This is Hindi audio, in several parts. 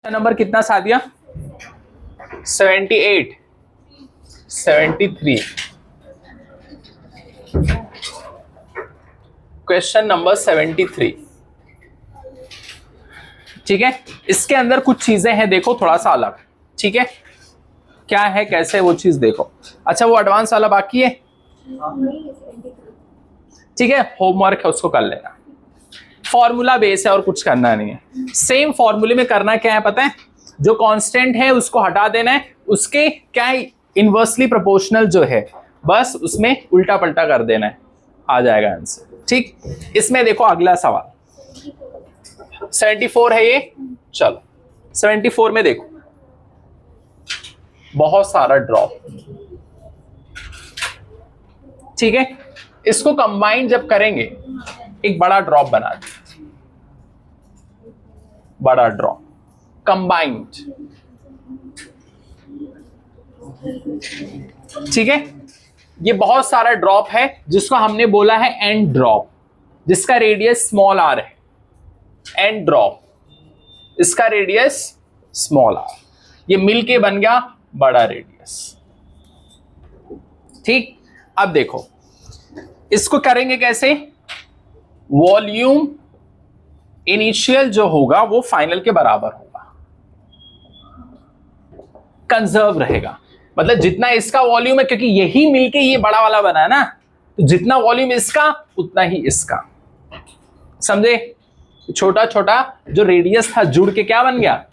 नंबर कितना सादिया? 78, 73। Question number 73। ठीक है, इसके अंदर कुछ चीजें हैं, देखो थोड़ा सा अलग। ठीक है, क्या है कैसे वो चीज देखो। अच्छा, वो एडवांस वाला बाकी है? ठीक है, होमवर्क है उसको कर लेना। फॉर्मूला बेस है और कुछ करना नहीं है। सेम फॉर्मूले में करना क्या है पता है? जो कांस्टेंट है उसको हटा देना है, उसके क्या है इनवर्सली प्रोपोर्शनल जो है बस उसमें उल्टा पलटा कर देना है, आ जाएगा आंसर। ठीक, इसमें देखो अगला सवाल 74 है ये। चलो 74 में देखो बहुत सारा ड्रॉप। ठीक है, इसको कंबाइन जब करेंगे एक बड़ा ड्रॉप बना दे, बड़ा ड्रॉप कंबाइंड। ठीक है, ये बहुत सारा ड्रॉप है जिसको हमने बोला है एंड ड्रॉप, जिसका रेडियस स्मॉल आर है। एंड ड्रॉप, इसका रेडियस स्मॉल आर, ये मिलके बन गया बड़ा रेडियस। ठीक, अब देखो इसको करेंगे कैसे? वॉल्यूम इनिशियल जो होगा वो फाइनल के बराबर होगा, कंजर्व रहेगा। मतलब जितना इसका वॉल्यूम है, क्योंकि यही मिलके ये बड़ा वाला बना है ना, तो जितना वॉल्यूम इसका उतना ही इसका। समझे? छोटा छोटा जो रेडियस था जुड़ के क्या बन गया?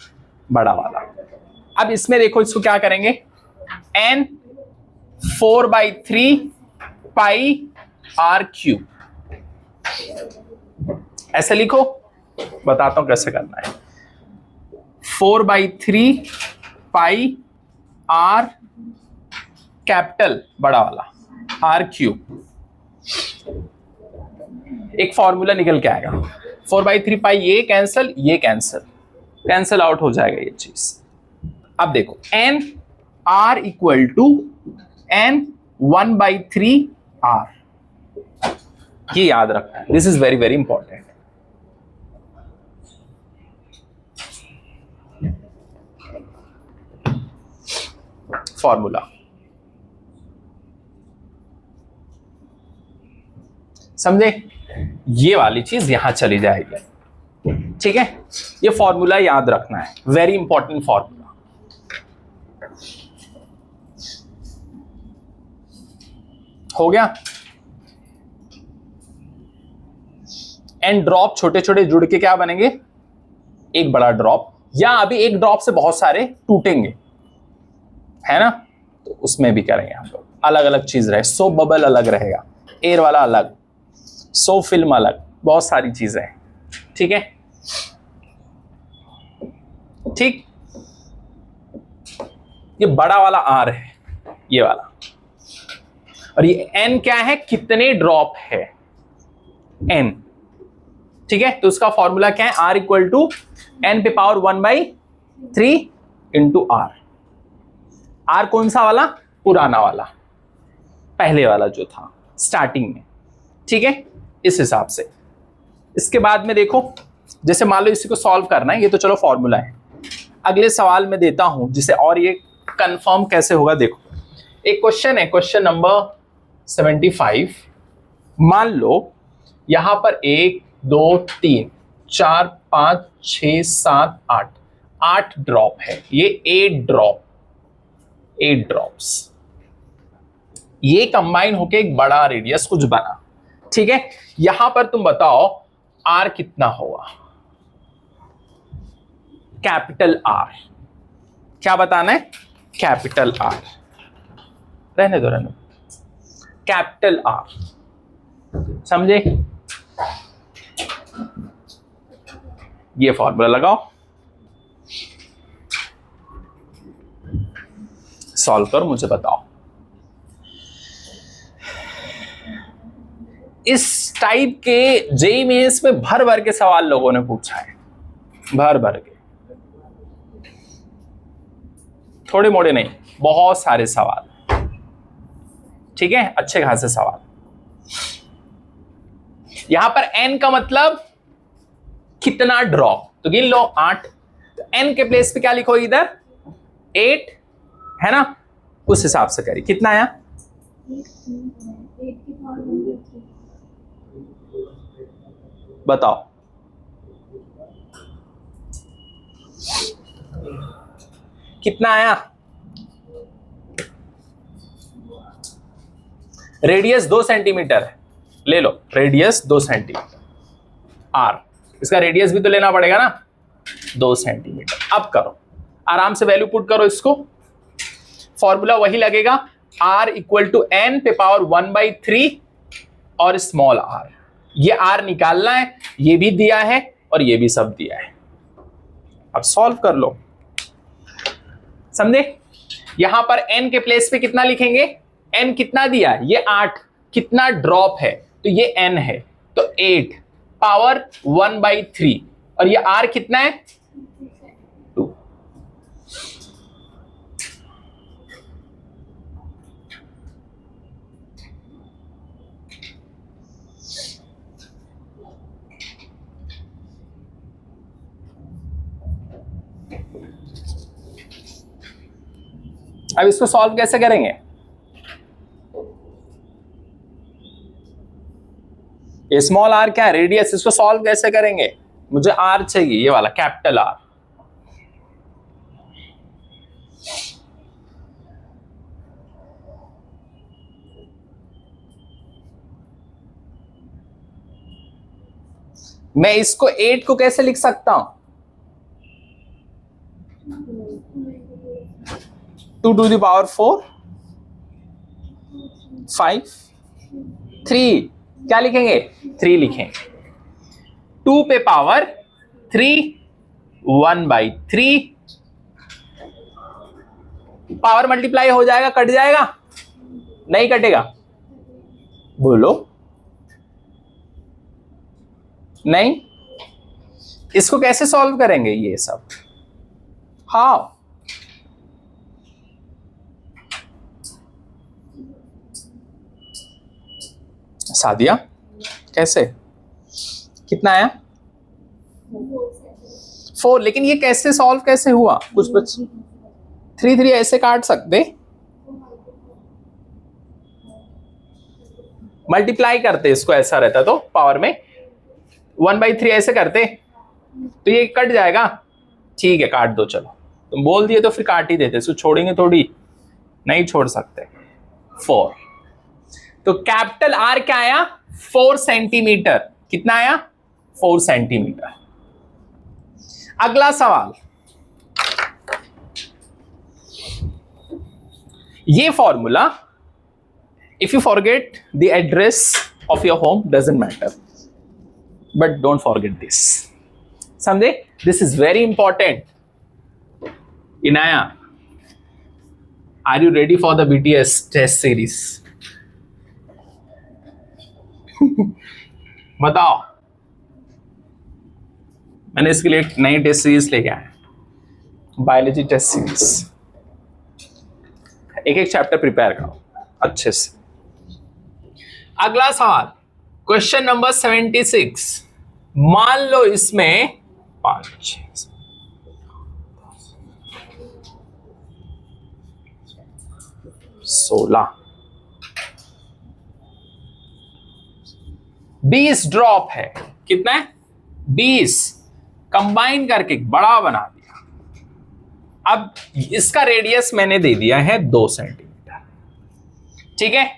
बड़ा वाला। अब इसमें देखो इसको क्या करेंगे? n 4/3 पाई r क्यूब, ऐसे लिखो, बताता हूं कैसे करना है। 4/3 पाई r कैपिटल बड़ा वाला r क्यूब। एक फॉर्मूला निकल के आएगा 4/3 पाई, ये कैंसल ये कैंसल, कैंसल आउट हो जाएगा ये चीज। अब देखो n r equal to n 1/3 r, ये याद रखना है, this is very very important. Formula समझे? ये वाली चीज यहां चली जाएगी। ठीक है, ये फॉर्मूला याद रखना है, वेरी इंपॉर्टेंट फॉर्मूला। हो गया? एंड ड्रॉप छोटे छोटे जुड़ के क्या बनेंगे? एक बड़ा ड्रॉप, या अभी एक ड्रॉप से बहुत सारे टूटेंगे, है ना? तो उसमें भी करेंगे हम लोग, अलग अलग चीज रहे। सो बबल अलग रहेगा, एयर वाला अलग, सो फिल्म अलग, बहुत सारी चीजें हैं। ठीक है, ठीक, ये बड़ा वाला आर है, ये वाला, और ये एन क्या है? कितने ड्रॉप है? एन। ठीक है, तो उसका फॉर्मूला क्या है? आर इक्वल टू एन पे पावर 1/3 इंटू आर। आर कौन सा वाला? पुराना वाला, पहले वाला जो था स्टार्टिंग में। ठीक है, इस हिसाब से। इसके बाद में देखो, जैसे मान लो इसी को सॉल्व करना है, ये तो चलो फॉर्मूला है। अगले सवाल में देता हूं जिसे और ये कंफर्म कैसे होगा। देखो एक क्वेश्चन है, क्वेश्चन नंबर 75। मान लो यहां पर 1 2 3 4 5 6 7 8 8 ड्रॉप है, ये 8 ड्रॉप्स, ये कंबाइन होके एक बड़ा रेडियस कुछ बना। ठीक है, यहां पर तुम बताओ आर कितना होगा? Capital R. क्या बताना है? Capital R. रहने दो, कैपिटल आर। समझे? ये फॉर्मूला लगाओ, सॉल्व कर मुझे बताओ। इस टाइप के जेईई मेंस में भर भर के सवाल लोगों ने पूछा है, भर भर के, थोड़े मोड़े नहीं, बहुत सारे सवाल। ठीक है, अच्छे खासे सवाल। यहां पर n का मतलब कितना ड्रॉप, तो गिन लो 8। n के प्लेस पे क्या लिखो इधर 8 है ना, उस हिसाब से करिए। कितना आया? बताओ। कितना आया? रेडियस 2 सेंटीमीटर है, ले लो रेडियस 2 सेंटीमीटर आर, इसका रेडियस भी तो लेना पड़ेगा ना 2 सेंटीमीटर। अब करो आराम से वैल्यू पुट करो इसको, फॉर्मूला वही लगेगा r इक्वल टू n पे पावर 1/3 और स्मॉल r। ये r निकालना है, ये भी दिया है और ये भी सब दिया है। अब सॉल्व कर लो, समझे? यहां पर n के प्लेस पे कितना लिखेंगे? n कितना दिया है? ये 8, कितना ड्रॉप है तो ये n है, तो 8 पावर 1/3 और ये r कितना है 2। अब इसको सॉल्व कैसे करेंगे? ये स्मॉल r क्या है? रेडियस। इसको सॉल्व कैसे करेंगे? मुझे r चाहिए, ये वाला कैपिटल R। मैं इसको 8 को कैसे लिख सकता हूं? 2 to the power 4 5 3, क्या लिखेंगे? 3 लिखेंगे। 2 पे पावर 3 1/3, पावर मल्टीप्लाई हो जाएगा, कट जाएगा? नहीं कटेगा, बोलो नहीं। इसको कैसे सॉल्व करेंगे ये सब? हाउ? सादिया कैसे? कितना आया? 4। लेकिन ये कैसे सॉल्व कैसे हुआ? कुछ बच 3 3 ऐसे काट सकते, मल्टीप्लाई करते इसको, ऐसा रहता तो पावर में 1/3 ऐसे करते तो ये कट जाएगा। ठीक है काट दो, चलो तुम बोल दिए तो फिर काट ही देते, इसको छोड़ेंगे थोड़ी, नहीं छोड़ सकते। 4, तो कैपिटल R क्या आया? 4 सेंटीमीटर। कितना आया? 4 सेंटीमीटर। अगला सवाल, ये formula, if you forget the address of your home doesn't matter, but don't forget this, समझे? This is very important. Inaya, are you ready for the BTS test series? बताओ। मैंने इसके लिए एक नई टेस्ट सीरीज लेके आया, बायोलॉजी टेस्ट सीरीज। एक एक चैप्टर प्रिपेयर करो अच्छे से। अगला सवाल, क्वेश्चन नंबर 76। मान लो इसमें 5 6 16 20 ड्रॉप है। कितना है? 20 कंबाइन करके बड़ा बना दिया। अब इसका रेडियस मैंने दे दिया है 2 सेंटीमीटर, ठीक है?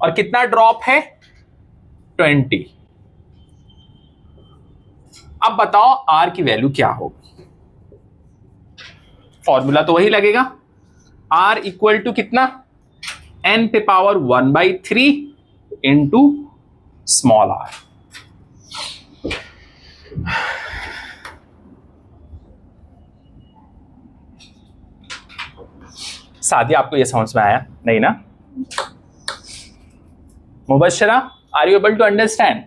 और कितना ड्रॉप है? 20। अब बताओ R की वैल्यू क्या होगी? फॉर्मूला तो वही लगेगा, R इक्वल टू कितना? n पे power 1/3 into small r। Sadia आपको ये समझ में आया? नहीं ना? Mubashshira, are you able to understand?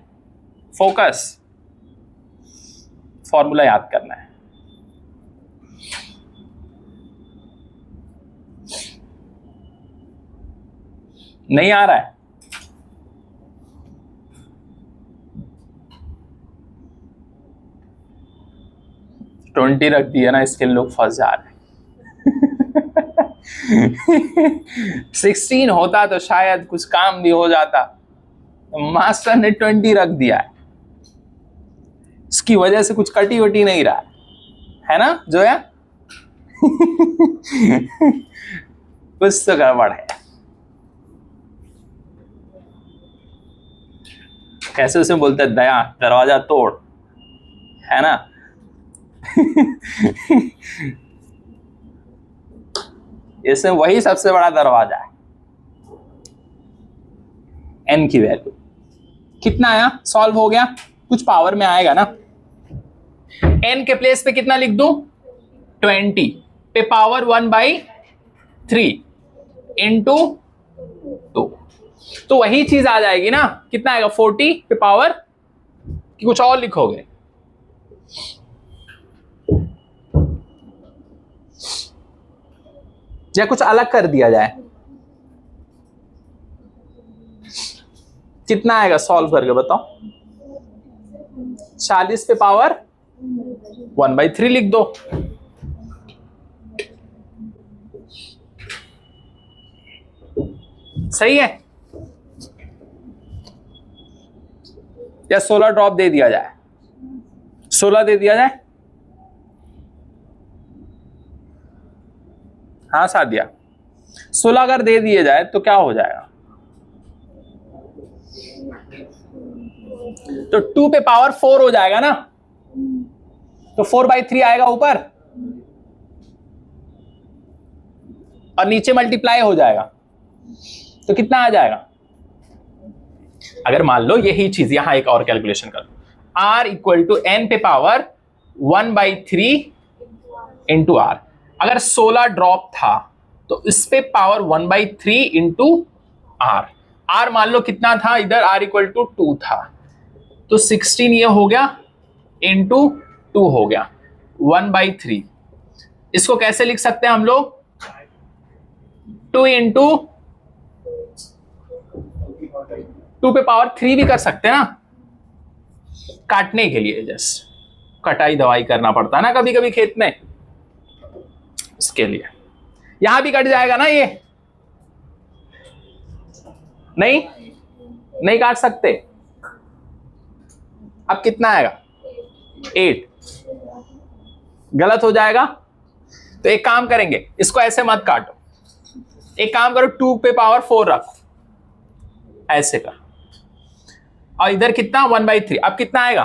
Focus, formula याद करना है। नहीं आ रहा है? 20 रख दिया ना, इसके लोग फंस जा रहे हैं। 16 होता तो शायद कुछ काम भी हो जाता, मास्टर ने 20 रख दिया है, इसकी वजह से कुछ कटी वटी नहीं रहा है ना जोया। कुछ तो गड़बड़ है। कैसे उसे बोलते हैं, दया दरवाजा तोड़, है ना। इसमें वही सबसे बड़ा दरवाजा है। n की वैल्यू कितना आया, सॉल्व हो गया, कुछ पावर में आएगा ना। n के प्लेस पे कितना लिख दूं, 20 पे पावर 1/3 इंटू 2, तो वही चीज आ जाएगी ना। कितना आएगा, 40 पे पावर, कि कुछ और लिखोगे, या कुछ अलग कर दिया जाए। कितना आएगा सॉल्व करके बताओ, 40 पे पावर 1/3 लिख दो। सही है, या 16 ड्रॉप दे दिया जाए, 16 दे दिया जाए। हाँ सादिया, 16 अगर दे दिए जाए तो क्या हो जाएगा, तो 2 पे पावर 4 हो जाएगा ना, तो 4/3 आएगा ऊपर और नीचे मल्टीप्लाई हो जाएगा, तो कितना आ जाएगा। अगर मान लो यही चीज यहां एक और कैलकुलेशन कर लो, r इक्वल टू n पे पावर 1/3 इंटू आर। अगर 16 ड्रॉप था तो इस पे पावर 1/3 इंटू आर। आर मान लो कितना था इधर, r इक्वल टू 2 था, तो 16 ये हो गया इंटू 2 हो गया 1/3। इसको कैसे लिख सकते हैं हम लोग, 2 इंटू 2 पे पावर 3 भी कर सकते हैं ना, काटने के लिए, जस्ट कटाई दवाई करना पड़ता है ना कभी कभी खेत में, इसके लिए। यहां भी कट जाएगा ना ये, नहीं काट सकते। अब कितना आएगा, 8, गलत हो जाएगा। तो एक काम करेंगे, इसको ऐसे मत काटो, एक काम करो 2 पे पावर 4 रखो, ऐसे का, और इधर कितना 1/3। अब कितना आएगा,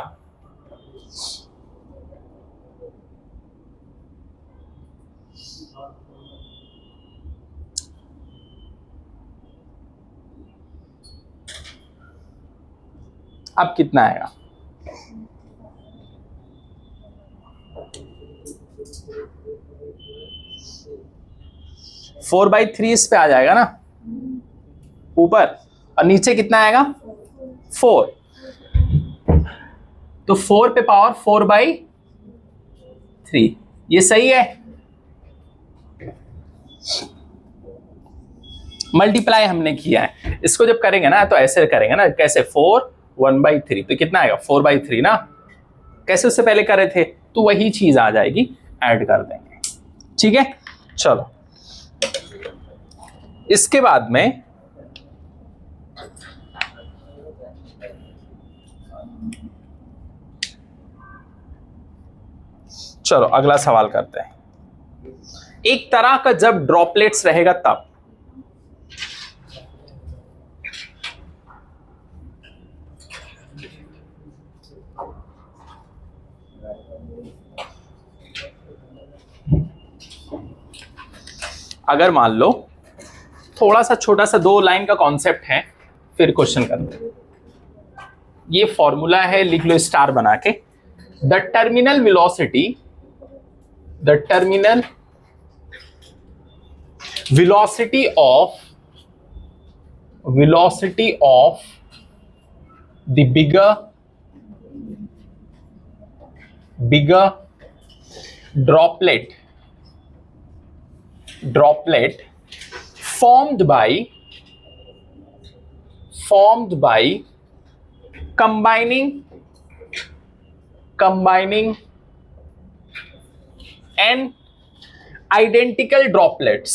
अब कितना आएगा, फोर बाई थ्री इस पे आ जाएगा ना ऊपर, और नीचे कितना आएगा 4, तो 4 पे पावर 4/3, ये सही है। मल्टीप्लाई हमने किया है, इसको जब करेंगे ना तो ऐसे करेंगे ना, कैसे 4 1/3, तो कितना आएगा 4/3 ना, कैसे उससे पहले कर रहे थे, तो वही चीज आ जाएगी, ऐड कर देंगे। ठीक है, चलो इसके बाद में चलो अगला सवाल करते हैं। एक तरह का जब ड्रॉपलेट्स रहेगा तब, अगर मान लो थोड़ा सा छोटा सा 2 लाइन का कॉन्सेप्ट है, फिर क्वेश्चन करते हैं। ये फॉर्मूला है, लिख लो स्टार बना के। The terminal velocity of the bigger droplet formed by combining n identical droplets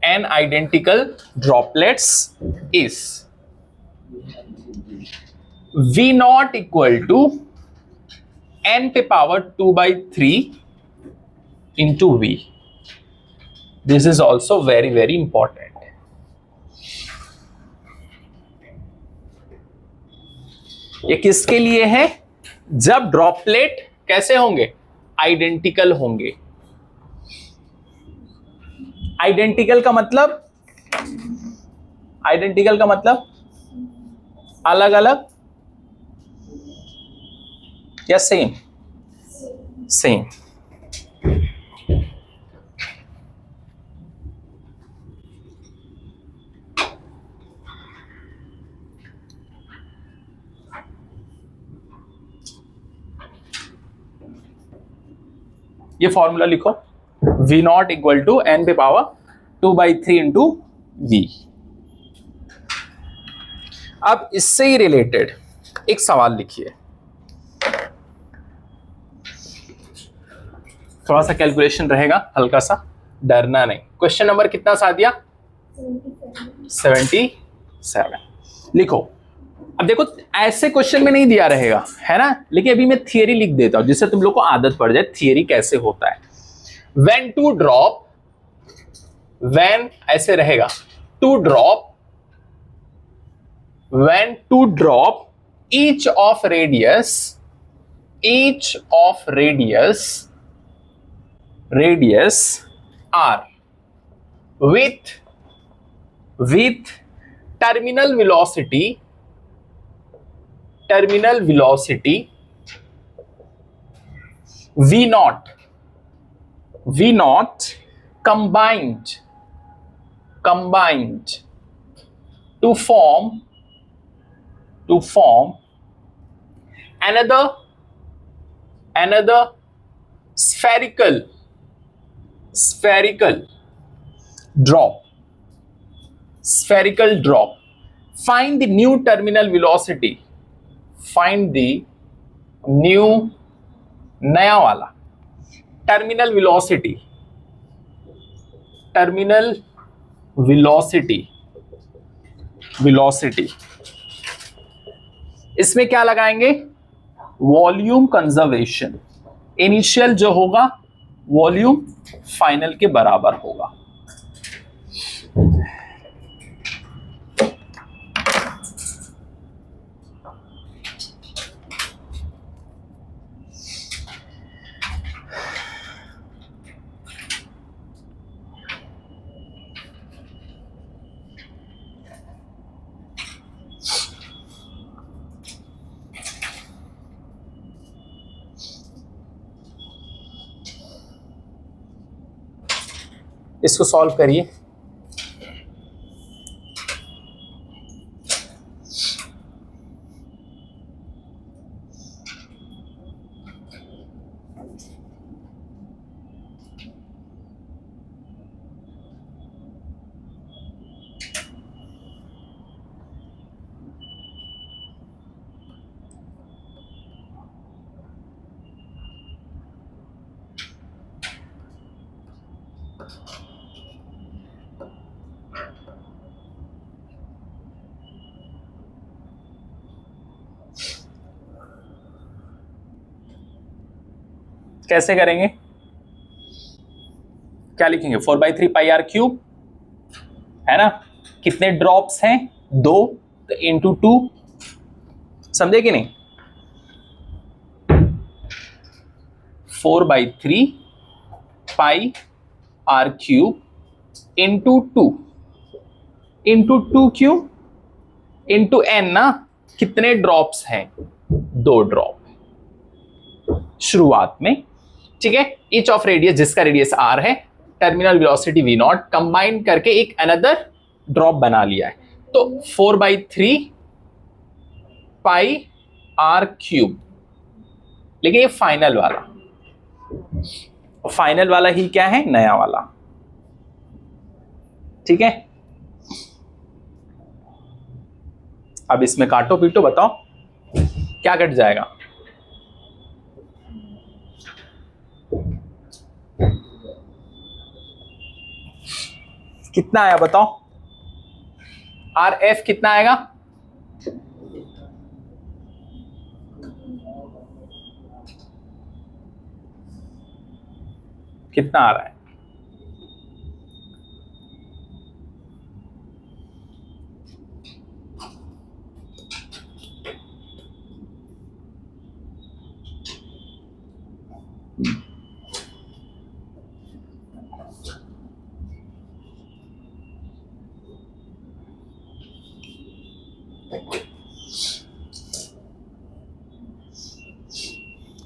n identical droplets is v naught equal to n पे power 2/3 into v. This is also very very important. ये किसके लिए है? जब ड्रॉपलेट कैसे होंगे? आइडेंटिकल होंगे. आइडेंटिकल का मतलब अलग अलग या सेम? सेम. ये फॉर्मूला लिखो, v not equal to n पे पावर 2/3 इंटू v. अब इससे ही रिलेटेड एक सवाल लिखिए, थोड़ा सा कैलकुलेशन रहेगा, हल्का सा, डरना नहीं. क्वेश्चन नंबर कितना सा दिया? 77. लिखो. अब देखो ऐसे क्वेश्चन में नहीं दिया रहेगा, है ना, लेकिन अभी मैं थियरी लिख देता हूं जिससे तुम लोग को आदत पड़ जाए थियरी कैसे होता है. व्हेन टू ड्रॉप, व्हेन ऐसे रहेगा, two drop, when two drop each of radius r with terminal velocity v naught combined to form another spherical drop. Find the new terminal velocity. Find the new नया वाला terminal velocity. इसमें क्या लगाएंगे? Volume conservation. इनिशियल जो होगा वॉल्यूम फाइनल के बराबर होगा. इसको सॉल्व करिए. कैसे करेंगे? क्या लिखेंगे? 4/3 पाई आर क्यूब, है ना. कितने ड्रॉप्स हैं? 2, तो इंटू 2. समझे कि नहीं? 4/3 पाई आर क्यूब इंटू 2 क्यों? इंटू n ना. कितने ड्रॉप्स हैं? 2 ड्रॉप शुरुआत में. ठीक है. ईच ऑफ रेडियस, जिसका रेडियस r है, terminal velocity v not, combine करके एक अनदर ड्रॉप बना लिया है. तो 4/3 पाई आर क्यूब. लेकिन ये फाइनल वाला ही क्या है? नया वाला. ठीक है. अब इसमें काटो पीटो, बताओ क्या कट जाएगा? कितना आया बताओ? आर एफ कितना आएगा? कितना आ रहा है?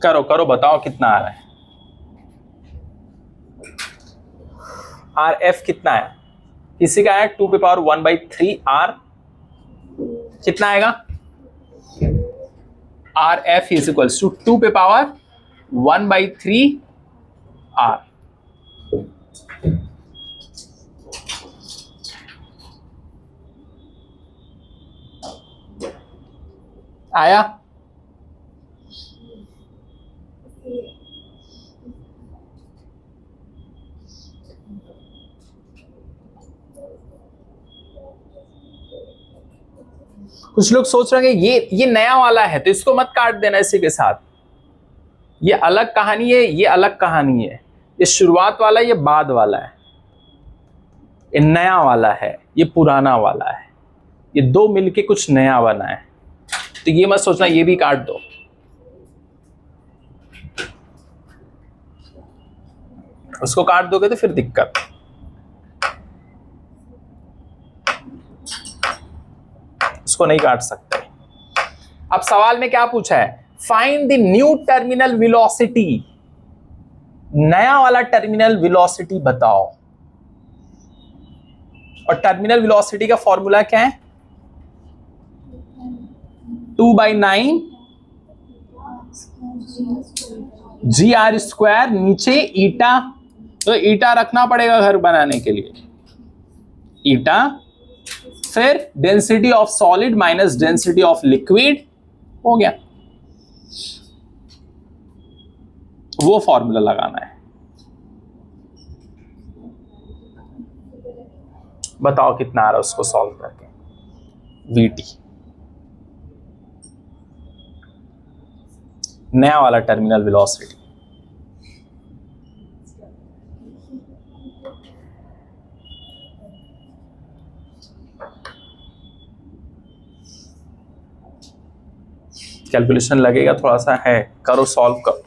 करो करो, बताओ कितना आ रहा है? आर एफ कितना है? किसी का है 2⁻⁴ आर, कितना आएगा? R f is equals to 2⁻⁴ r. आया? कुछ लोग सोच रहे हैं ये नया वाला है तो इसको मत काट देना इसी के साथ। ये अलग कहानी है, ये अलग कहानी है। ये शुरुआत वाला, ये बाद वाला है। ये नया वाला है, ये पुराना वाला है। ये दो मिलके कुछ नया बना है। तो ये मत सोचना ये भी काट दो। उसको काट दोगे तो फिर दिक्कत। उसको नहीं काट सकते। अब सवाल में क्या पूछा है? Find the new terminal velocity. नया वाला टर्मिनल वेलोसिटी बताओ। और टर्मिनल वेलोसिटी का फॉर्मूला क्या है? 2/9 GR², नीचे ईटा। तो ईटा रखना पड़ेगा घर बनाने के लिए, ईटा, फिर density of solid minus density of liquid, हो गया। वो फॉर्मूला लगाना है। बताओ कितना आ रहा है उसको सॉल्व करके। VT, नया वाला टर्मिनल वेलोसिटी। कैलकुलेशन लगेगा थोड़ा सा है, करो सॉल्व करो।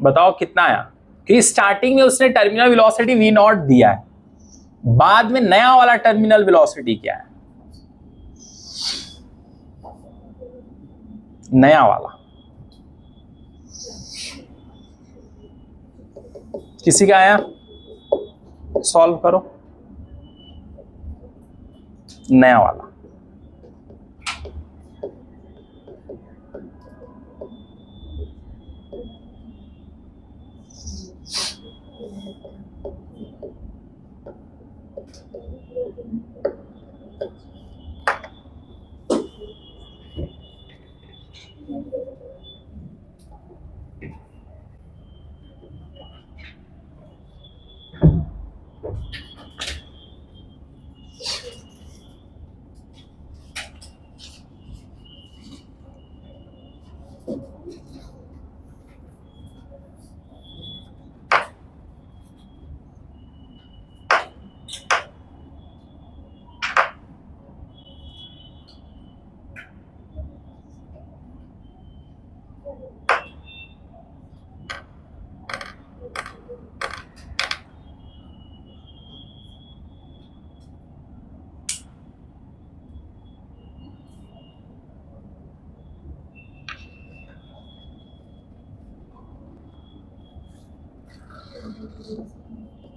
बताओ कितना आया? कि स्टार्टिंग में उसने टर्मिनल वेलोसिटी V0 दिया है, बाद में नया वाला टर्मिनल वेलोसिटी क्या है? नया वाला किसी का आया? सॉल्व करो। नया वाला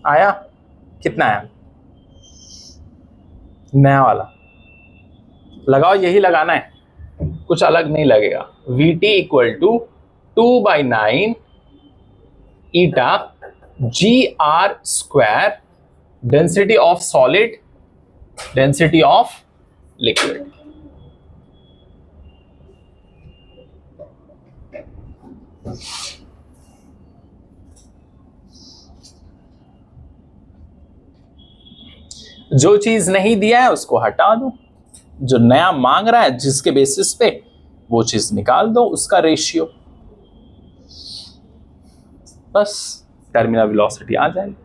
आया? कितना आया? नया वाला लगाओ, यही लगाना है, कुछ अलग नहीं लगेगा। Vt equal to 2/9 eta GR square density of solid, density of liquid. जो चीज नहीं दिया है उसको हटा दो, जो नया मांग रहा है जिसके बेसिस पे, वो चीज निकाल दो, उसका रेशियो, बस टर्मिनल वेलोसिटी आ जाएगी।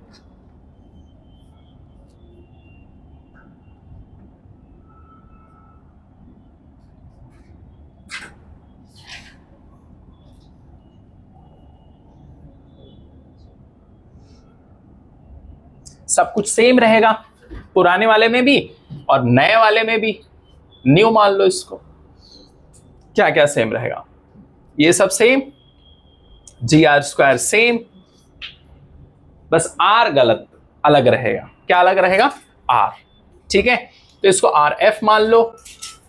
सब कुछ सेम रहेगा, पुराने वाले में भी और नए वाले में भी। न्यू मान लो इसको, क्या क्या सेम रहेगा? ये सब सेम, GR स्क्वायर सेम, बस R गलत, अलग रहेगा। क्या अलग रहेगा? R। ठीक है, तो इसको RF मान लो।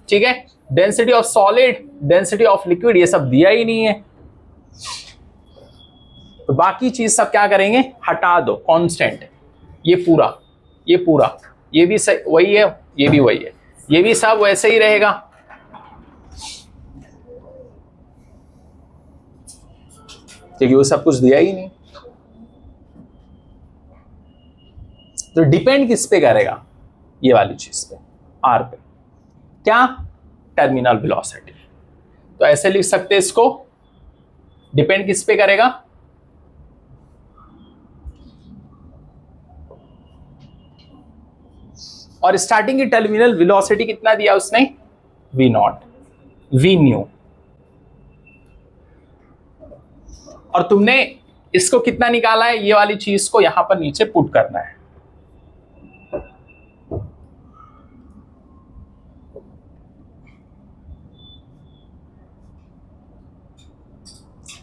ठीक है, density of solid, density of liquid, ये सब दिया ही नहीं है, तो बाकी चीज सब क्या करेंगे? हटा दो, कांस्टेंट। ये पूरा, ये पूरा, ये भी वही है, ये भी वही है, ये भी सब वैसे ही रहेगा। क्योंकि वो सब कुछ दिया ही नहीं। तो डिपेंड किस पे करेगा? ये वाली चीज पे, R पे। क्या? Terminal velocity. तो ऐसे लिख सकते हैं इसको, डिपेंड किस पे करेगा? और स्टार्टिंग की टर्मिनल वेलोसिटी कितना दिया उसने? V0, V new. और तुमने इसको कितना निकाला है? ये वाली चीज को यहां पर नीचे पुट करना है।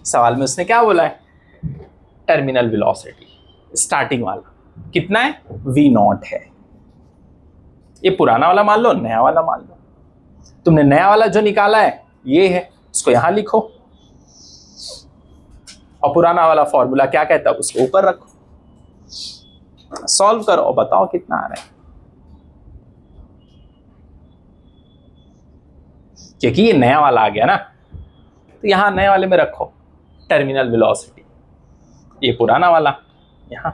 सवाल में उसने क्या बोला है? टर्मिनल वेलोसिटी स्टार्टिंग वाला कितना है? V0 है। ये पुराना वाला मान लो, नया वाला मान लो। तुमने नया वाला जो निकाला है ये है, इसको यहां लिखो, और पुराना वाला फॉर्मूला क्या कहता है उसको ऊपर रखो। सॉल्व करो और बताओ कितना आ रहा है। क्योंकि ये नया वाला आ गया ना, तो यहां नए वाले में रखो टर्मिनल वेलोसिटी, ये पुराना वाला यहां।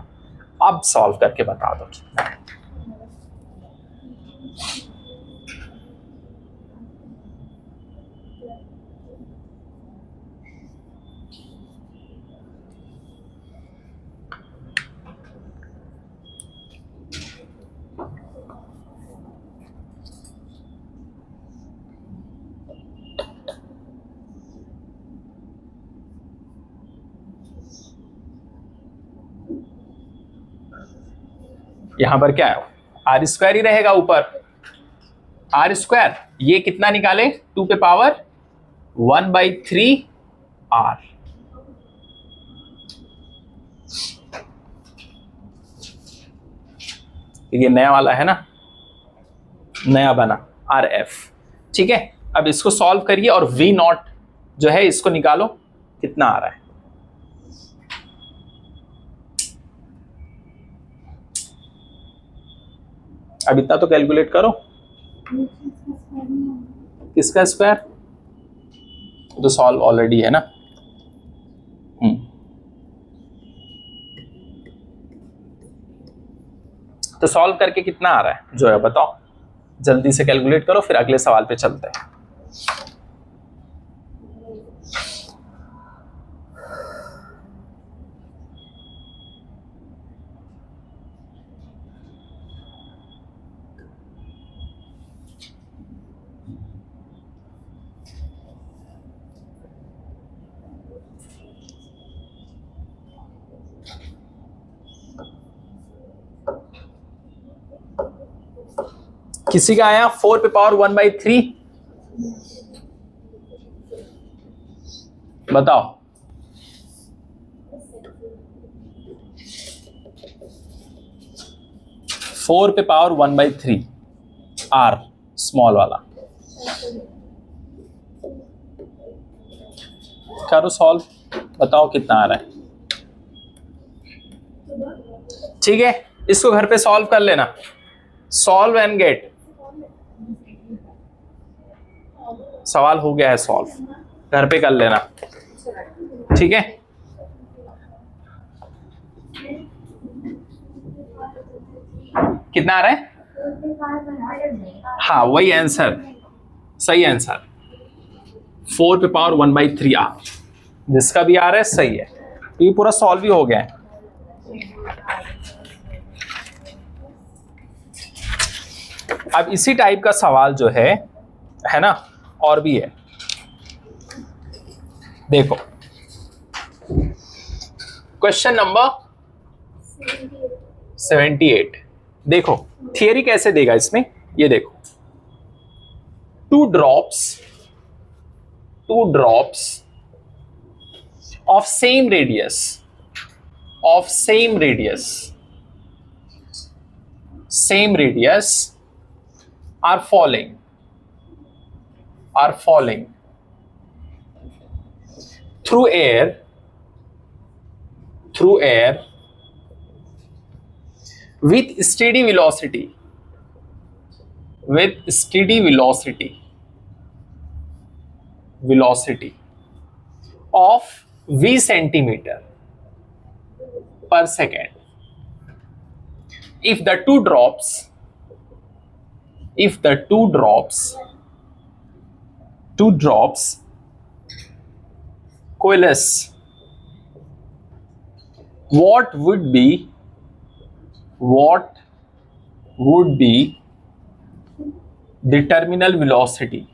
अब सॉल्व करके बता दो कितना है। यहां पर क्या है? R स्क्वायर ही रहेगा ऊपर, R स्क्वायर। ये कितना निकाले? 2 पे पावर 1/3 R। ये नया वाला है ना, नया बना RF। ठीक है, अब इसको सॉल्व करिए और V0 जो है इसको निकालो, कितना आ रहा है? अब इतना तो कैलकुलेट करो। किसका स्क्वायर? तो सॉल्व ऑलरेडी है ना। तो सॉल्व करके कितना आ रहा है जो है बताओ, जल्दी से कैलकुलेट करो, फिर अगले सवाल पे चलते हैं। किसी का आया 4 पे पावर 1/3, बताओ। 4 पे पावर 1/3 r स्मॉल वाला। करो सॉल्व, बताओ कितना आ रहा है। ठीक है, इसको घर पे सॉल्व कर लेना, सॉल्व एंड गेट। सवाल हो गया है सॉल्व, घर पे कर लेना। ठीक है, कितना आ रहा है? हाँ वही आंसर, सही आंसर 4 पे पावर 1/3 r, जिसका भी आ रहा है सही है। तो ये पूरा सॉल्व ही हो गया है। अब इसी टाइप का सवाल जो है ना, और भी है। देखो क्वेश्चन नंबर 78। देखो थियरी कैसे देगा इसमें, ये देखो, two drops of same radius are falling through air with steady velocity of v centimeter per second. If the two drops coalesce, what would be the terminal velocity?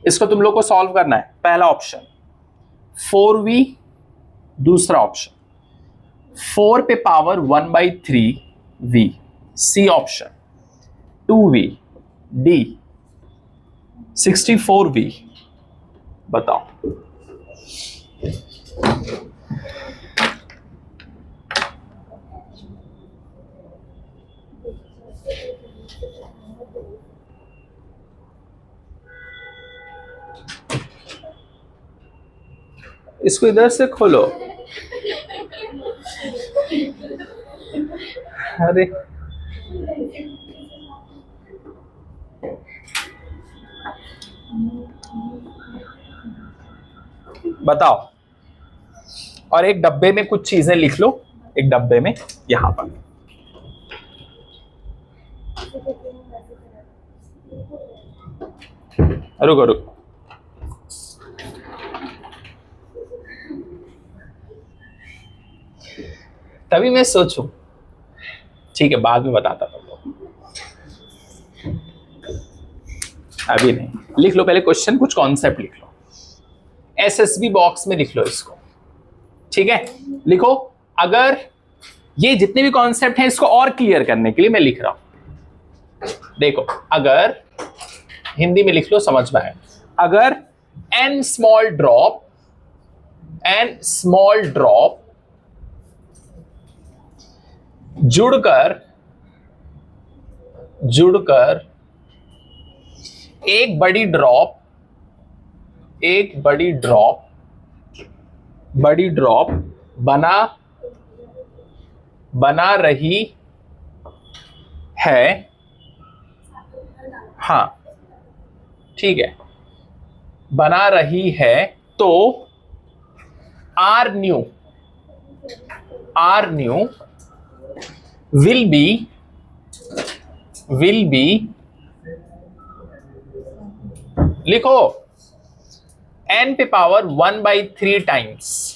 इसको तुम लोग को सॉल्व करना है। पहला ऑप्शन 4v, दूसरा ऑप्शन 4 पे power 1/3v, C option 2v, D 64v। बताओ। इसको इधर से खोलो। अरे बताओ, और एक डब्बे में कुछ चीजें लिख लो, एक डब्बे में यहां पर। रुको रुको, तभी मैं सोचूं। ठीक है, बाद में बताता तुम लोग, अभी नहीं। लिख लो पहले क्वेश्चन, कुछ कॉन्सेप्ट लिख लो, एसएसबी बॉक्स में लिख लो इसको। ठीक है, लिखो। अगर ये जितने भी कॉन्सेप्ट हैं इसको और क्लियर करने के लिए मैं लिख रहा हूं। देखो, अगर हिंदी में लिख लो, समझ में आए। अगर n स्मॉल ड्रॉप जुड़कर एक बड़ी ड्रॉप बना रही है, हाँ ठीक है, बना रही है, तो R new will be लिखो n पे power 1/3 times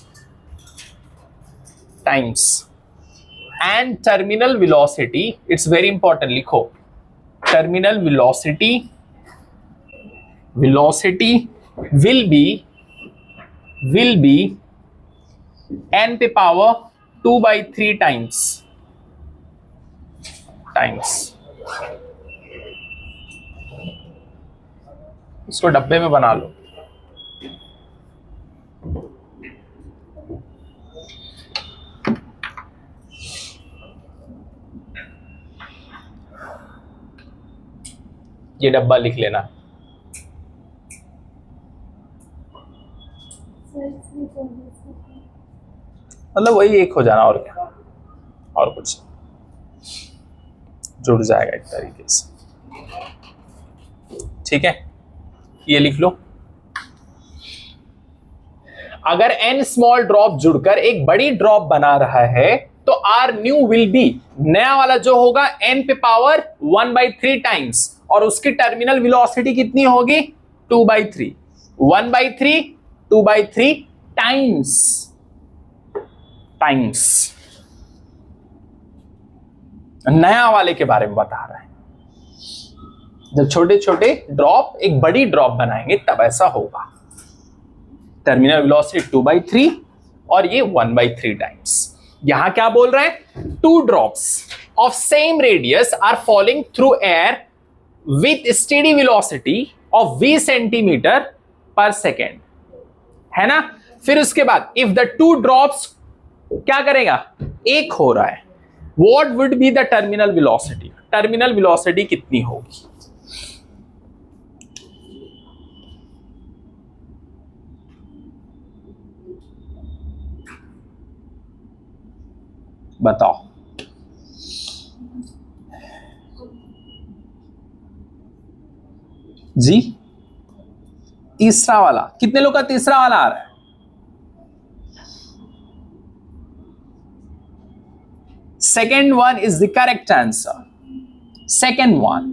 and terminal velocity, it's very important, लिखो terminal velocity will be n पे पावर 2/3 टाइम्स। इसको डब्बे में बना लो। ये डब्बा लिख लेना। मतलब वही एक हो जाना, और क्या, और कुछ जुड़ जाएगा एक तरीके से। ठीक है, ये लिख लो। अगर n स्मॉल ड्रॉप जुड़कर एक बड़ी ड्रॉप बना रहा है तो R न्यू विल बी, नया वाला जो होगा n पे पावर 1/3 टाइम्स, और उसकी टर्मिनल वेलोसिटी कितनी होगी 2/3, 1/3 2/3 टाइम्स, नया वाले के बारे में बता रहा है। जब छोटे छोटे ड्रॉप एक बड़ी ड्रॉप बनाएंगे तब ऐसा होगा। टर्मिनल वेलोसिटी 2/3 और ये 1/3 टाइम्स। यहां क्या बोल रहे हैं, two drops of same radius r falling through air with steady velocity of v centimetre पर सेकेंड, है ना। फिर उसके बाद इफ द टू ड्रॉप्स क्या करेगा, एक हो रहा है, what would be the terminal velocity, terminal velocity कितनी होगी। बताओ। जी तीसरा वाला, कितने लोग का तीसरा वाला आ रहा है। Second one is the correct answer, second one,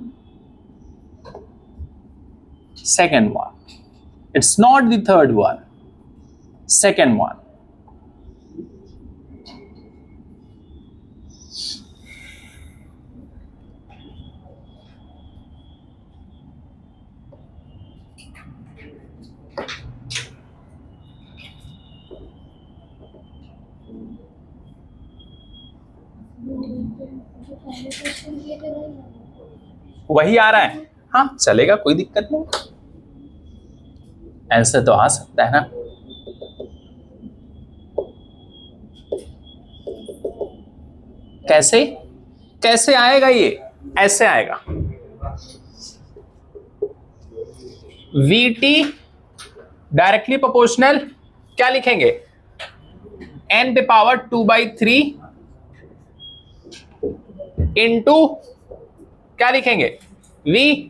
it's not the third one, second one. वही आ रहा है, हाँ चलेगा, कोई दिक्कत नहीं, आंसर तो आ सकता है ना। कैसे कैसे आएगा ये, ऐसे आएगा, VT डायरेक्टली प्रोपोर्शनल, क्या लिखेंगे, n पे पावर 2/3 इंटू क्या लिखेंगे, V,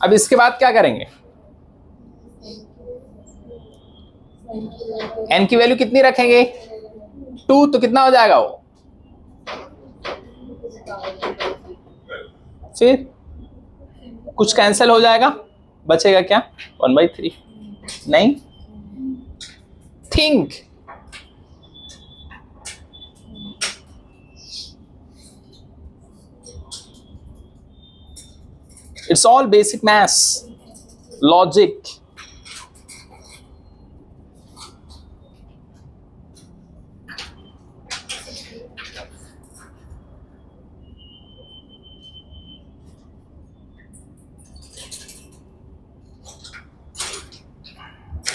अब इसके बाद क्या करेंगे, n की वैल्यू कितनी रखेंगे 2, तो कितना हो जाएगा वो, फिर कुछ कैंसिल हो जाएगा, बचेगा क्या 1/3, नहीं, think, it's all basic maths, logic.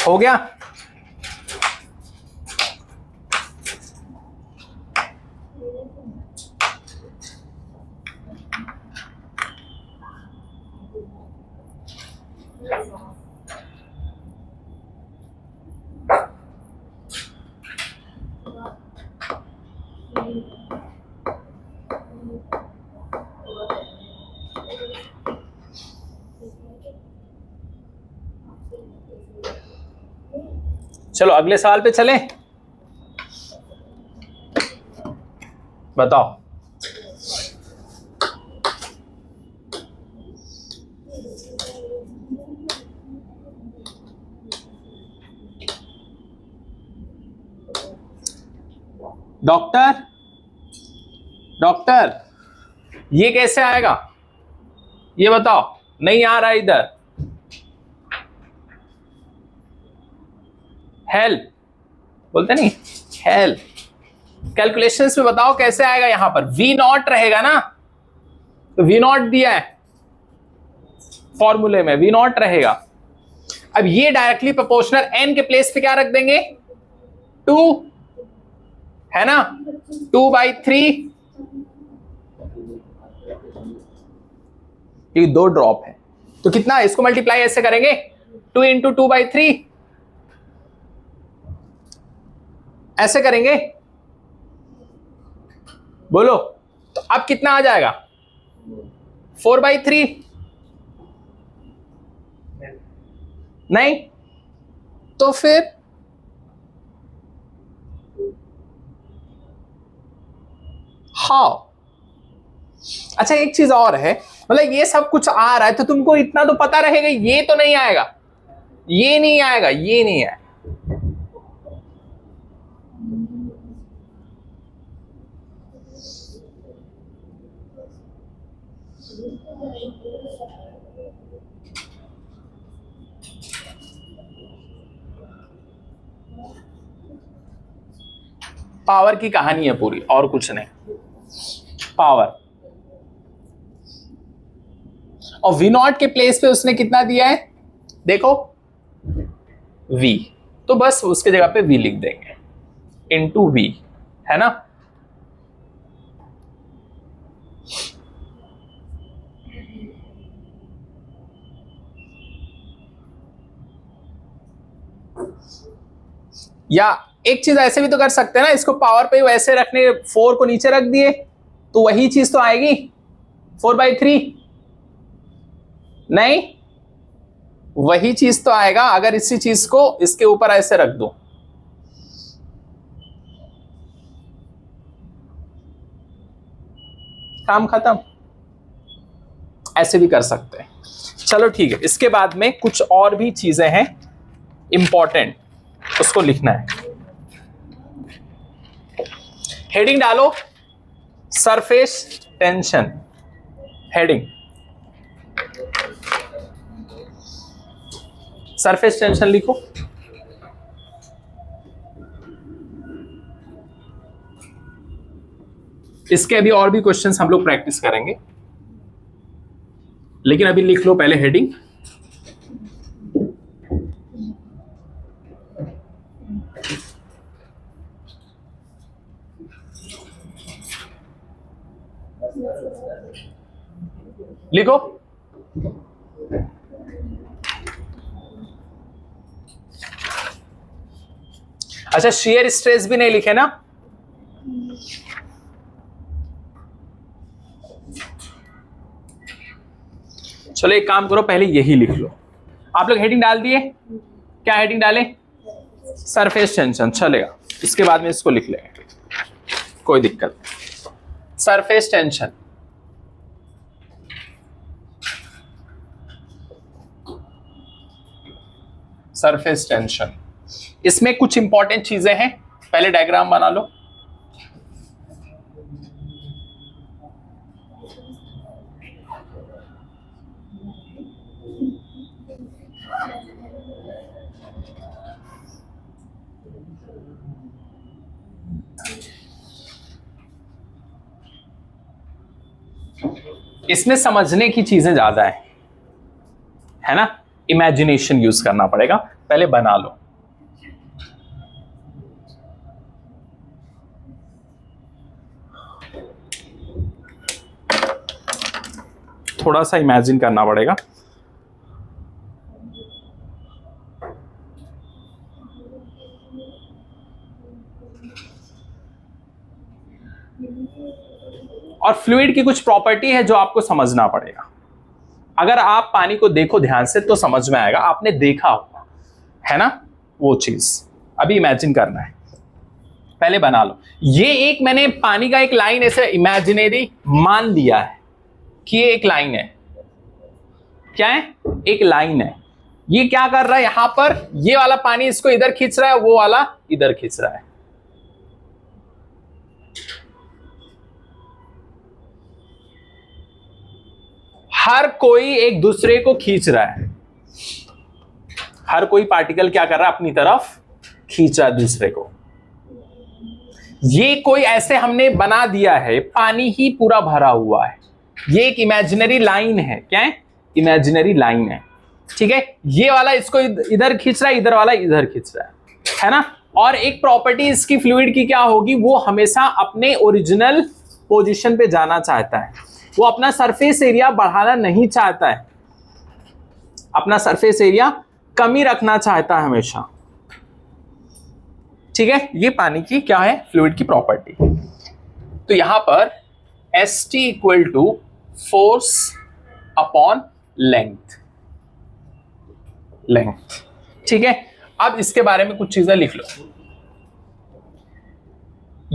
हो गया, चलो अगले सवाल पे चलें। बताओ, डॉक्टर डॉक्टर ये कैसे आएगा, ये बताओ, नहीं आ रहा इधर, हेल्प बोलते नहीं, हेल्प, कैलकुलेशंस में बताओ कैसे आएगा, यहां पर V0 रहेगा ना, तो वी नॉट दिया है फॉर्मूले में, वी नॉट रहेगा। अब ये डायरेक्टली प्रोपोर्शनल n के प्लेस पे क्या रख देंगे 2, है ना, 2/3। ये 2 ड्रॉप है तो कितना, इसको मल्टीप्लाई ऐसे करेंगे 2 × 2/3 ऐसे करेंगे, बोलो तो अब कितना आ जाएगा 4/3, नहीं तो फिर हाउ। अच्छा एक चीज और है, मतलब ये सब कुछ आ रहा है तो तुमको इतना तो पता रहेगा, ये तो नहीं आएगा, ये नहीं आएगा, ये नहीं है। पावर की कहानी है पूरी, और कुछ नहीं, पावर। और V नॉट के प्लेस पे उसने कितना दिया है देखो V, तो बस उसके जगह पे V लिख देंगे इनटू V, है ना। या एक चीज ऐसे भी तो कर सकते हैं ना, इसको पावर पे वैसे रखने, 4 को नीचे रख दिए तो वही चीज तो आएगी 4/3, नहीं वही चीज तो आएगा अगर इसी चीज को इसके ऊपर ऐसे रख दो। काम खत्म, ऐसे भी कर सकते हैं। चलो ठीक है, इसके बाद में कुछ और भी चीजें हैं इंपॉर्टेंट, उसको लिखना है। हेडिंग डालो surface tension, heading surface tension लिखो। इसके अभी और भी क्वेश्चंस हम लोग प्रैक्टिस करेंगे, लेकिन अभी लिख लो पहले हेडिंग। लिखो अच्छा, शेयर स्ट्रेस भी नहीं लिखे ना, चलो एक काम करो पहले यही लिख लो। आप लोग हेडिंग डाल दिए, क्या हेडिंग डालें, सरफेस टेंशन, चलेगा। इसके बाद में इसको लिख लेंगे, कोई दिक्कत नहीं। सरफेस टेंशन, सरफेस टेंशन, इसमें कुछ इंपॉर्टेंट चीजें हैं, पहले डायग्राम बना लो। इसमें समझने की चीजें ज्यादा है ना, इमेजिनेशन यूज करना पड़ेगा, पहले बना लो। थोड़ा सा इमेजिन करना पड़ेगा। और फ्लूइड की कुछ प्रॉपर्टी है जो आपको समझना पड़ेगा। अगर आप पानी को देखो ध्यान से तो समझ में आएगा, आपने देखा होगा, है ना, वो चीज अभी इमेजिन करना है, पहले बना लो। ये एक मैंने पानी का एक लाइन ऐसे इमेजिनरी मान लिया है कि ये एक लाइन है, क्या है, एक लाइन है। ये क्या कर रहा है, यहां पर ये वाला पानी इसको इधर खींच रहा है, वो वाला इधर खींच रहा है। हर कोई एक दूसरे को खींच रहा है, हर कोई पार्टिकल क्या कर रहा है, अपनी तरफ खींच रहा है दूसरे को। ये कोई ऐसे हमने बना दिया है, पानी ही पूरा भरा हुआ है, ये एक इमेजिनरी लाइन है। क्या है? इमेजिनरी लाइन है। ठीक है, ये वाला इसको इधर खींच रहा है, इधर वाला इधर खींच रहा है ना। और एक प्रॉपर्टी इसकी फ्लूइड की क्या होगी, वो हमेशा अपने ओरिजिनल पोजीशन पे जाना चाहता है, वो अपना सरफेस एरिया बढ़ाना नहीं चाहता है, अपना सरफेस एरिया कमी रखना चाहता है हमेशा। ठीक है, ये पानी की क्या है, फ्लूइड की प्रॉपर्टी। तो यहां पर ST equal to force upon length. ठीक है, अब इसके बारे में कुछ चीजें लिख लो।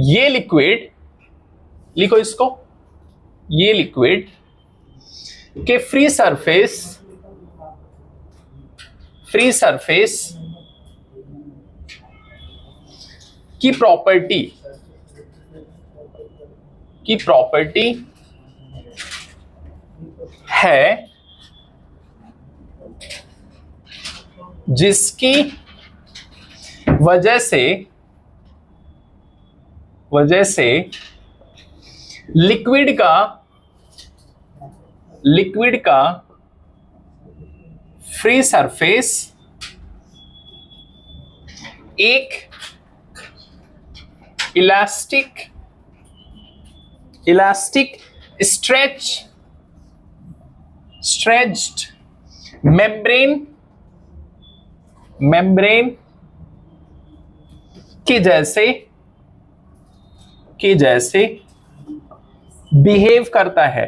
ये लिक्विड, लिखो इसको, ये लिक्विड के फ्री सरफेस की प्रॉपर्टी है जिसकी वजह से लिक्विड का फ्री सरफेस एक इलास्टिक स्ट्रेच्ड मेम्ब्रेन के जैसे बिहेव करता है।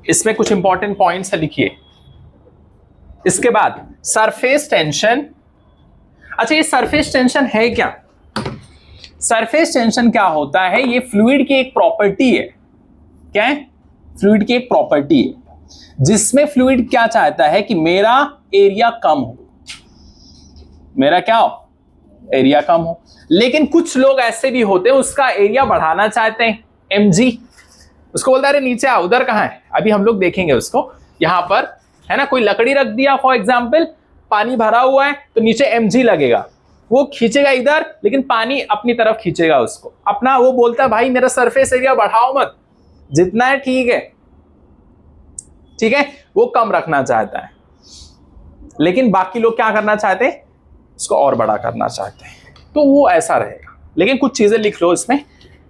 इसमें कुछ इंपॉर्टेंट पॉइंट्स है, लिखिए। इसके बाद सरफेस टेंशन। अच्छा, ये सरफेस टेंशन है क्या? सरफेस टेंशन क्या होता है? ये फ्लूइड की एक प्रॉपर्टी है। क्या है? फ्लूइड की एक प्रॉपर्टी है जिसमें फ्लूइड क्या चाहता है कि मेरा एरिया कम हो, मेरा क्या हो, एरिया कम हो। लेकिन कुछ लोग ऐसे भी होते हैं उसका एरिया बढ़ाना चाहते हैं, mg। उसको बोलता है अरे नीचे आ, उधर कहां है, अभी हम लोग देखेंगे उसको। यहां पर है ना, कोई लकड़ी रख दिया फॉर एग्जाम्पल, पानी भरा हुआ है तो नीचे mg लगेगा, वो खींचेगा इधर, लेकिन पानी अपनी तरफ खींचेगा उसको अपना। वो बोलता है भाई मेरा सरफेस एरिया बढ़ाओ मत, जितना है ठीक है, ठीक है, वो कम रखना चाहता है। लेकिन बाकी लोग क्या करना चाहते हैं, उसको और बड़ा करना चाहते हैं, तो वो ऐसा रहेगा। लेकिन कुछ चीजें लिख लो इसमें,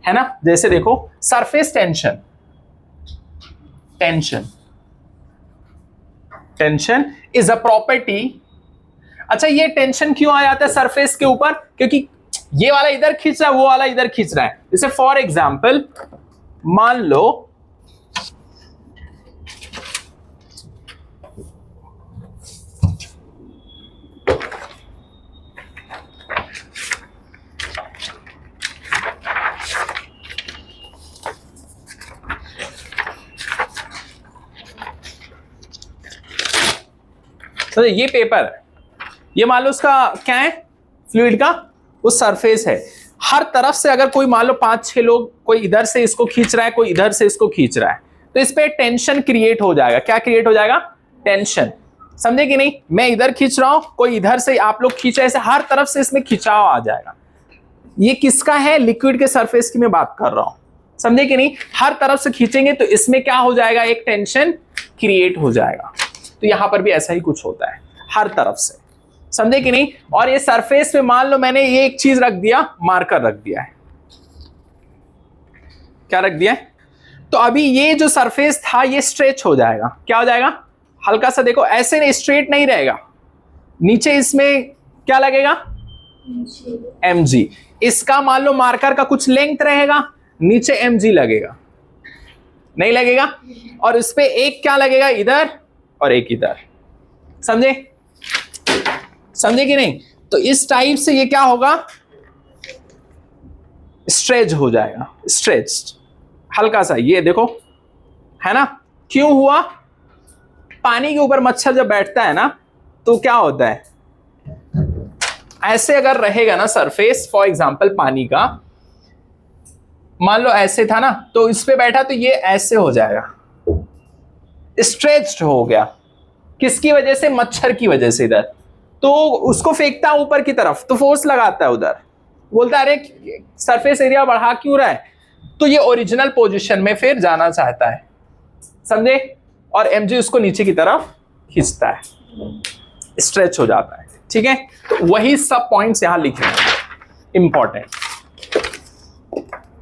है ना। जैसे देखो, surface tension is a property. अच्छा, ये टेंशन क्यों आ जाता है सरफेस के ऊपर? क्योंकि ये वाला इधर खींच रहा है, वो वाला इधर खींच रहा है। जैसे फॉर एग्जाम्पल मान लो तो ये पेपर है, ये मान लो उसका क्या है, फ्लूइड का वो सरफेस है। हर तरफ से अगर कोई मान लो 5-6 लोग, कोई इधर से इसको खींच रहा है, कोई इधर से इसको खींच रहा है, तो इस पे टेंशन क्रिएट हो जाएगा। क्या क्रिएट हो जाएगा? टेंशन। समझे कि नहीं? मैं इधर खींच रहा हूं, कोई इधर से, आप लोग खींच रहे, ऐसे हर तरफ से इसमें खिंचाव आ जाएगा। ये किसका है? लिक्विड के सरफेस की मैं बात कर रहा हूं। समझे कि नहीं? हर तरफ से खींचेंगे तो इसमें क्या हो जाएगा, एक टेंशन क्रिएट हो जाएगा। तो यहां पर भी ऐसा ही कुछ होता है, हर तरफ से। समझे कि नहीं? और ये सरफेस पे मान लो मैंने ये एक चीज रख दिया, मार्कर रख दिया है। क्या रख दिया है? तो अभी ये जो सरफेस था ये स्ट्रेच हो जाएगा। क्या हो जाएगा? हल्का सा देखो, ऐसे नहीं, स्ट्रेट नहीं रहेगा, नीचे इसमें क्या लगेगा, mg। इसका मान लो मार्कर का कुछ लेंथ रहेगा, नीचे mg लगेगा, नहीं लगेगा? और इस पे एक क्या लगेगा इधर और एक इधर। समझे? समझे कि नहीं? तो इस टाइप से ये क्या होगा, स्ट्रेच हो जाएगा, स्ट्रेच्ड हल्का सा। ये देखो, है ना, क्यों हुआ? पानी के ऊपर मच्छर जब बैठता है ना तो क्या होता है, ऐसे अगर रहेगा ना सरफेस, फॉर एग्जांपल पानी का, मान लो ऐसे था ना, तो इस पे बैठा तो ये ऐसे हो जाएगा, स्ट्रेच्ड हो गया, किसकी वजह से? मच्छर की वजह से। इधर तो उसको फेंकता है ऊपर की तरफ, तो फोर्स लगाता है उधर, बोलता है अरे सरफेस एरिया बढ़ा क्यों रहा है, तो ये ओरिजिनल पोजीशन में फिर जाना चाहता है, समझे? और mg उसको नीचे की तरफ खींचता है, स्ट्रेच हो जाता है, ठीक है? तो वही सब पॉइंट्स यहां लिखे हैं इंपॉर्टेंट।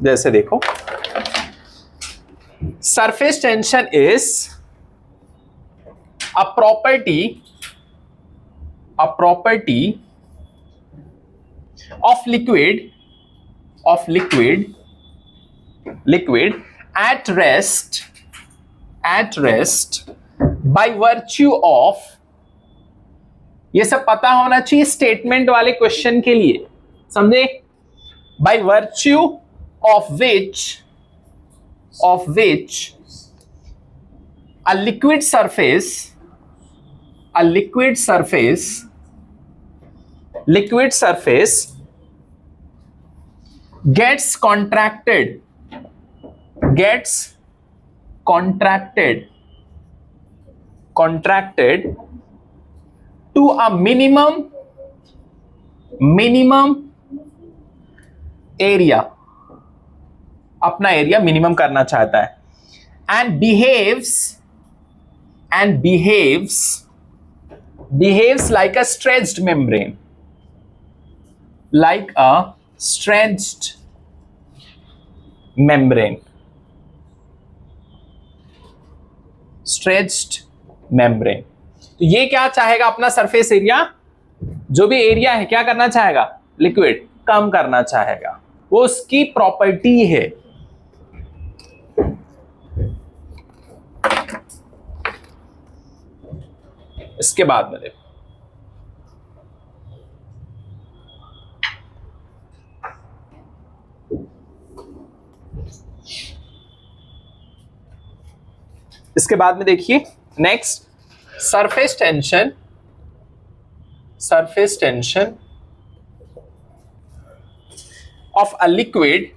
जैसे देखो, surface tension is a property of liquid at rest by virtue of, ये सब पता होना चाहिए स्टेटमेंट वाले क्वेश्चन के लिए, समझे? by virtue of which a liquid surface gets contracted to a minimum area, अपना एरिया मिनिमम करना चाहता है, and behaves like a stretched membrane, stretched membrane। तो ये क्या चाहेगा? अपना सरफेस एरिया, जो भी एरिया है, क्या करना चाहेगा? लिक्विड कम करना चाहेगा, वो उसकी प्रॉपर्टी है। इसके बाद में देखो, इसके बाद में देखिए next, surface tension of a liquid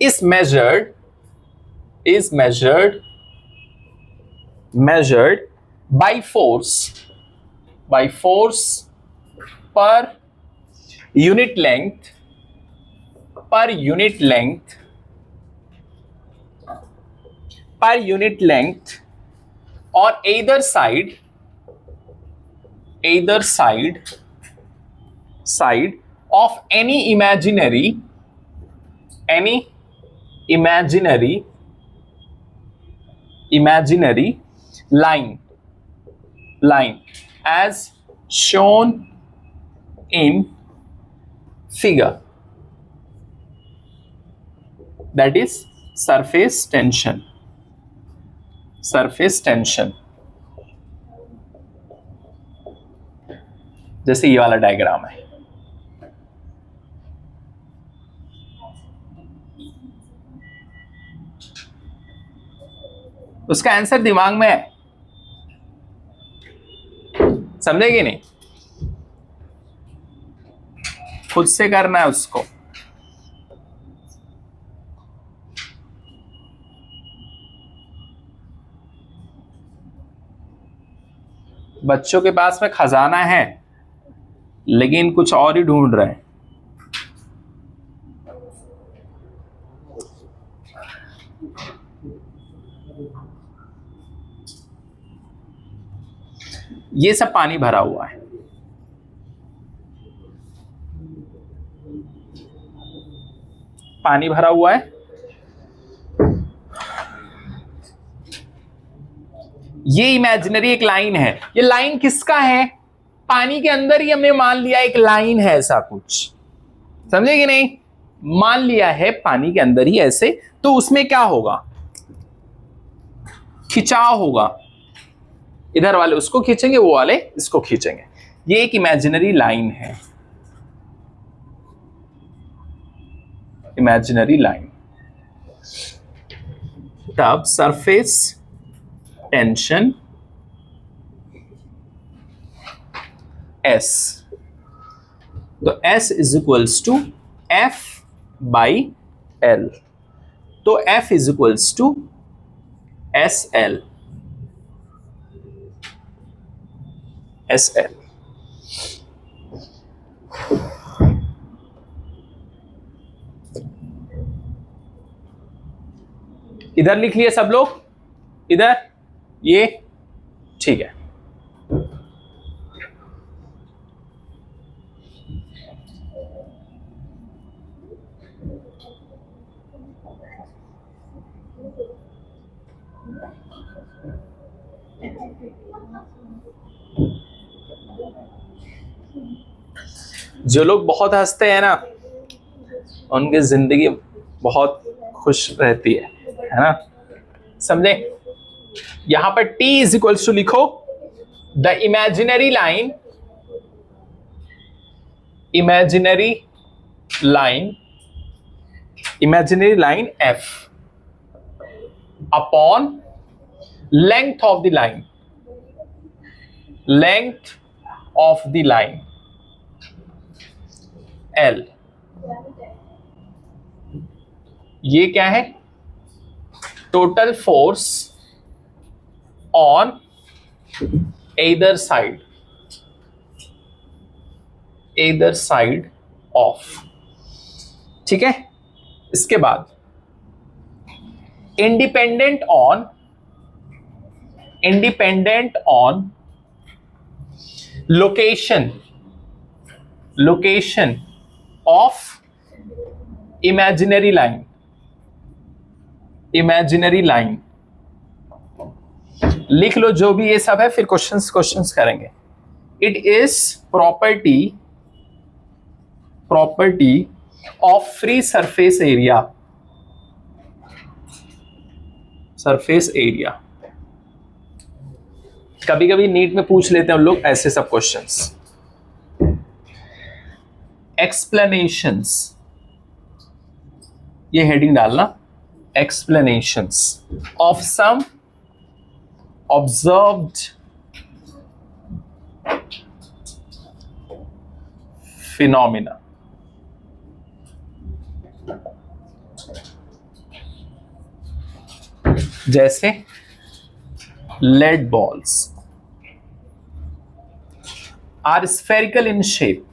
is measured by force per unit length on either side of any imaginary line as shown in figure, that is surface tension। जैसे ये वाला डायग्राम है, उसका आंसर दिमाग में है, समझेगी नहीं? खुद से करना है उसको। बच्चों के पास में खजाना है, लेकिन कुछ और ही ढूंढ रहे हैं। ये सब पानी भरा हुआ है, पानी भरा हुआ है। ये इमेजिनरी एक लाइन है। ये लाइन किसका है? पानी के अंदर ही हमने मान लिया एक लाइन है, ऐसा कुछ, समझे कि नहीं? मान लिया है पानी के अंदर ही ऐसे, तो उसमें क्या होगा? खिंचाव होगा, इधर वाले उसको खींचेंगे, वो वाले इसको खींचेंगे। ये एक इमेजिनरी लाइन है, इमेजिनरी लाइन। तब सरफेस टेंशन S, तो S is equals to F by L। तो F is equals to SL। SL इधर लिख लिए सब लोग, इधर ये ठीक है। जो लोग बहुत हंसते हैं ना, उनकी जिंदगी बहुत खुश रहती है ना, समझे। यहां पर T इज इक्वल्स टू लिखो the imaginary line, imaginary line F upon length of the line, length of the line L। ये क्या है? Total force on either side of, ठीक है। इसके बाद independent on location of imaginary line. लिख लो जो भी ये सब है, फिर क्वेश्चंस करेंगे। It is property of free surface area. कभी कभी नीट में पूछ लेते हैं लोग ऐसे सब क्वेश्चंस। एक्सप्लेनेशंस, ये हेडिंग डालना, explanations of some observed phenomena। जैसे lead balls are spherical in shape,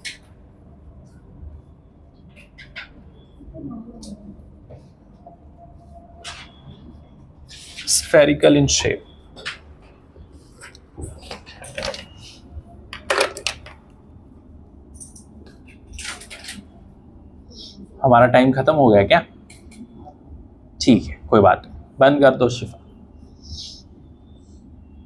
हमारा टाइम खत्म हो गया क्या? ठीक है, कोई बात नहीं, बंद कर दो शिफा।